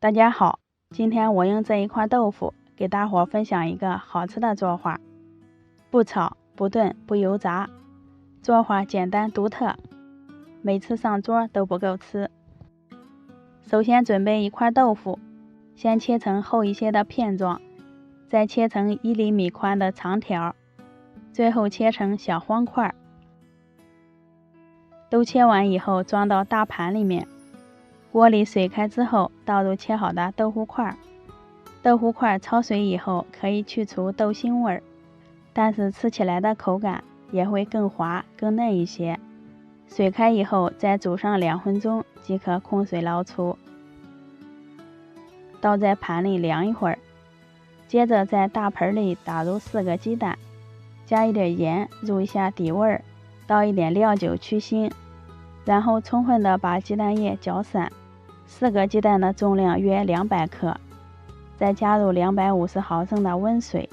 大家好，今天我用这一块豆腐给大伙分享一个好吃的做法，不炒、不炖、不油炸，做法简单独特，每次上桌都不够吃。首先准备一块豆腐，先切成厚一些的片状，再切成1厘米宽的长条，最后切成小方块。都切完以后装到大盘里面。锅里水开之后，倒入切好的豆腐块。豆腐块焯水以后，可以去除豆腥味，但是吃起来的口感也会更滑、更嫩一些。水开以后，再煮上2分钟即可控水捞出，倒在盘里凉一会儿。接着在大盆里打入4个鸡蛋，加一点盐入一下底味，倒一点料酒去腥，然后充分的把鸡蛋液搅散。4个鸡蛋的重量约200克，再加入250毫升的温水，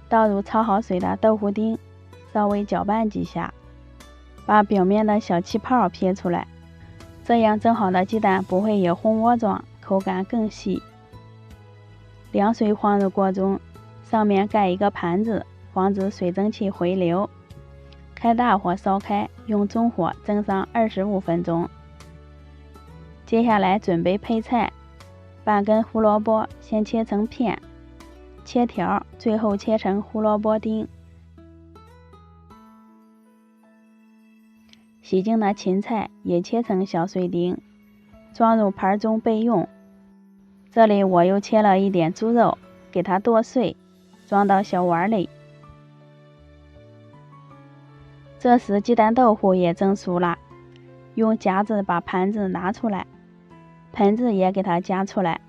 倒入焯好水的豆腐丁，稍微搅拌几下，把表面的小气泡撇出来，这样蒸好的鸡蛋不会有蜂窝状，口感更细。凉水放入锅中，上面盖一个盘子，防止水蒸气回流。开大火烧开，用中火蒸上25分钟。接下来准备配菜，半根胡萝卜先切成片，切条，最后切成胡萝卜丁。洗净的芹菜也切成小碎丁，装入盘中备用。这里我又切了一点猪肉，给它剁碎，装到小碗里。这时鸡蛋豆腐也蒸熟了，用夹子把盘子拿出来，盆子也给它夹出来。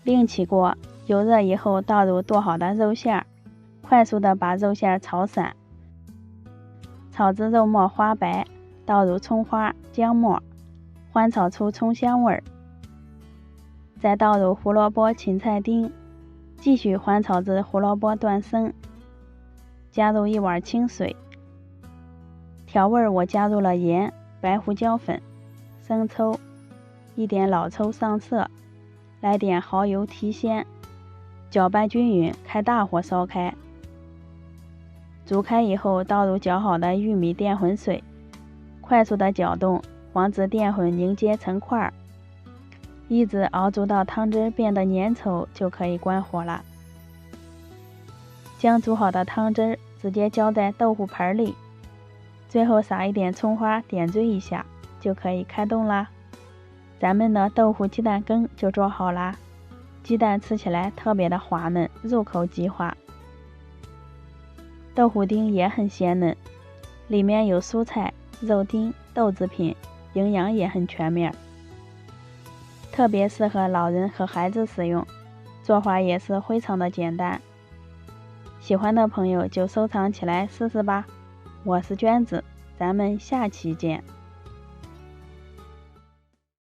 另起锅，油热以后倒入剁好的肉馅，快速的把肉馅炒散，炒至肉末花白，倒入葱花、姜末，煸炒出葱香味，再倒入胡萝卜、芹菜丁，继续煸炒至胡萝卜断生，加入1碗清水。调味我加入了盐、白胡椒粉、生抽，一点老抽上色，来点蚝油提鲜，搅拌均匀，开大火烧开。煮开以后倒入搅好的玉米淀粉水，快速的搅动，防止淀粉凝结成块，一直熬煮到汤汁变得粘稠就可以关火了。将煮好的汤汁直接浇在豆腐盆里，最后撒一点葱花点缀一下，就可以开动啦。咱们的豆腐鸡蛋羹就做好啦，鸡蛋吃起来特别的滑嫩，入口即化。豆腐丁也很鲜嫩，里面有蔬菜、肉丁、豆制品，营养也很全面，特别适合老人和孩子使用，做法也是非常的简单。喜欢的朋友就收藏起来试试吧。我是娟子，咱们下期见。